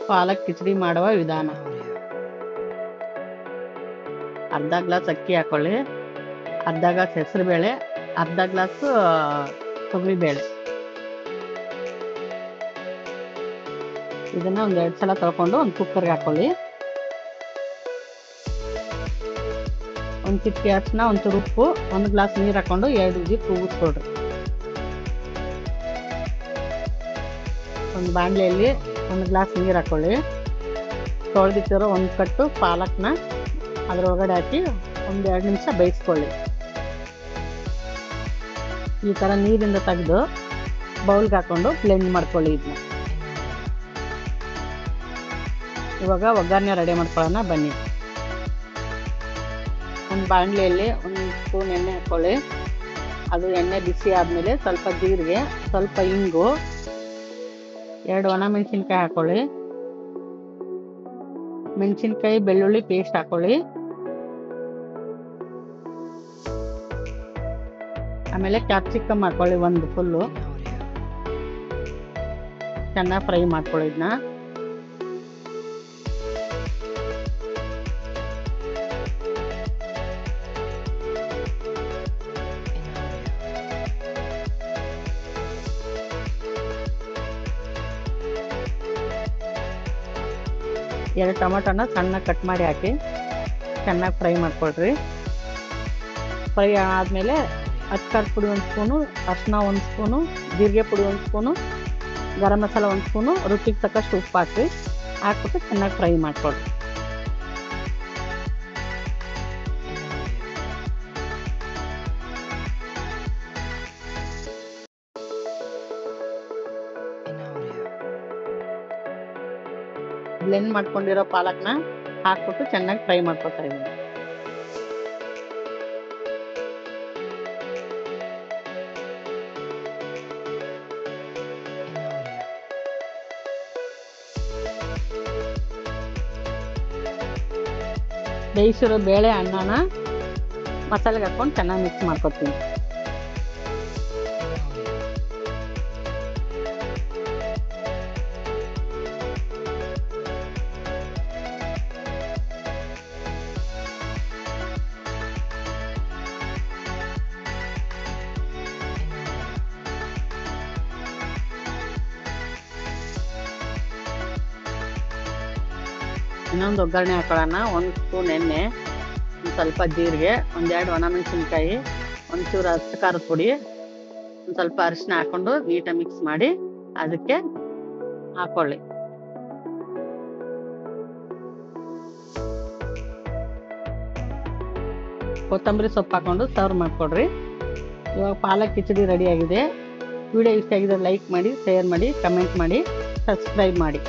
ಪಾಲಕ್ ಕಿಚಡಿ ಮಾಡುವ ವಿಧಾನ. ಅರ್ಧ ಗ್ಲಾಸ್ ಅಕ್ಕಿ ಹಾಕೊಳ್ಳಿ, ಅರ್ಧ ಗ್ಲಾಸ್ ಹೆಸರುಬೇಳೆ, ಅರ್ಧ ಗ್ಲಾಸ್ ತೊಗರಿಬೇಳೆ. ಇದನ್ನ ಒಂದು 2 ಸಲ ತೊಳ್ಕೊಂಡು ಒಂದು ಕುಕ್ಕರ್ಗೆ ಹಾಕೊಳ್ಳಿ. ಒಂದು ಚಿಟಿಕೆ ಅರಿಶಿನ, ಒಂಚೂರು ಉಪ್ಪು, 1 ಗ್ಲಾಸ್ ನೀರು ಹಾಕೊಂಡು 2 ವಿಜಿಲ್ ಕೂಗಿಸ್ಕೊಳ್ರಿ. ಒಂದು ಬಾಣಲೆಯಲ್ಲಿ 1 ಗ್ಲಾಸ್ ನೀರು ಹಾಕೊಳ್ಳಿ. ತೊಳೆದಿಟ್ಟಿರೋ 1 ಕಟ್ಟು ಪಾಲಕ್ನ ಅದರೊಳಗಡೆ ಹಾಕಿ 1-2 ನಿಮಿಷ ಬೇಯಿಸ್ಕೊಳ್ಳಿ. ಈ ಥರ ನೀರಿಂದ ತೆಗೆದು ಬೌಲ್ಗೆ ಹಾಕೊಂಡು ಬ್ಲೆಂಡ್ ಮಾಡ್ಕೊಳ್ಳಿ. ಇದನ್ನ ಇವಾಗ ಒಗ್ಗರಣೆ ರೆಡಿ ಮಾಡ್ಕೊಳ್ಳೋಣ ಬನ್ನಿ. ಒಂದು ಬಾಣಲೆಯಲ್ಲಿ 1 ಸ್ಪೂನ್ ಎಣ್ಣೆ ಹಾಕ್ಕೊಳ್ಳಿ. ಅದು ಎಣ್ಣೆ ಬಿಸಿ ಆದಮೇಲೆ ಸ್ವಲ್ಪ ಜೀರಿಗೆ, ಸ್ವಲ್ಪ ಇಂಗು, 2 ಒಣಮೆಣಸಿನ್ಕಾಯಿ ಹಾಕ್ಕೊಳ್ಳಿ. ಮೆಣಸಿನ್ಕಾಯಿ ಬೆಳ್ಳುಳ್ಳಿ ಪೇಸ್ಟ್ ಹಾಕ್ಕೊಳ್ಳಿ. ಆಮೇಲೆ ಕ್ಯಾಪ್ಸಿಕಮ್ ಹಾಕ್ಕೊಳ್ಳಿ 1 ಫುಲ್ಲು. ಚೆನ್ನಾಗಿ ಫ್ರೈ ಮಾಡ್ಕೊಳ್ಳಿ. ಇದನ್ನ ಎರಡು ಟೊಮೆಟೊನ ಸಣ್ಣಗೆ ಕಟ್ ಮಾಡಿ ಹಾಕಿ ಚೆನ್ನಾಗಿ ಫ್ರೈ ಮಾಡ್ಕೊಳ್ರಿ. ಫ್ರೈ ಆದಮೇಲೆ ಅಚ್ಕಾರದ ಪುಡಿ 1 ಸ್ಪೂನು, ಅರಿಶಿನ 1 ಸ್ಪೂನು, ಜೀರಿಗೆ ಪುಡಿ 1 ಸ್ಪೂನು, ಗರಂ ಮಸಾಲ 1 ಸ್ಪೂನು, ರುಚಿಗೆ ತಕ್ಕಷ್ಟು ಉಪ್ಪು ಹಾಕಿ ಹಾಕ್ಬಿಟ್ಟು ಚೆನ್ನಾಗಿ ಫ್ರೈ ಮಾಡ್ಕೊಳ್ರಿ. ಬ್ಲೆಂಡ್ ಮಾಡ್ಕೊಂಡಿರೋ ಪಾಲಕ್ನ ಹಾಕ್ಬಿಟ್ಟು ಚೆನ್ನಾಗಿ ಫ್ರೈ ಮಾಡ್ಕೊತಾ ಇದ್ದೀನಿ. ಬೇಯಿಸಿರೋ ಬೇಳೆ ಅನ್ನನ ಮಸಾಲೆಗೆ ಹಾಕ್ಕೊಂಡು ಚೆನ್ನಾಗಿ ಮಿಕ್ಸ್ ಮಾಡ್ಕೊತೀನಿ. ಇನ್ನೊಂದು ಒಗ್ಗರಣೆ ಹಾಕೊಳ್ಳೋಣ. 1 ಸ್ಪೂನ್ ಎಣ್ಣೆ, ಒಂದು ಸ್ವಲ್ಪ ಜೀರಿಗೆ, 1-2 ಒಣಮೆಣಸಿನ್ಕಾಯಿ, ಒಂಚೂರು ಅಚ್ಚ ಖಾರದ ಪುಡಿ, ಒಂದು ಸ್ವಲ್ಪ ಅರಿಶಿನ ಹಾಕೊಂಡು ನೀಟಾಗಿ ಮಿಕ್ಸ್ ಮಾಡಿ ಅದಕ್ಕೆ ಹಾಕೊಳ್ಳಿ. ಕೊತ್ತಂಬರಿ ಸೊಪ್ಪು ಹಾಕೊಂಡು ಸರ್ವ್ ಮಾಡಿಕೊಡ್ರಿ. ಇವಾಗ ಪಾಲಕ್ ಕಿಚಡಿ ರೆಡಿಯಾಗಿದೆ. ವಿಡಿಯೋ ಇಷ್ಟ ಆಗಿದ್ರೆ ಲೈಕ್ ಮಾಡಿ, ಶೇರ್ ಮಾಡಿ, ಕಮೆಂಟ್ ಮಾಡಿ, ಸಬ್ಸ್ಕ್ರೈಬ್ ಮಾಡಿ.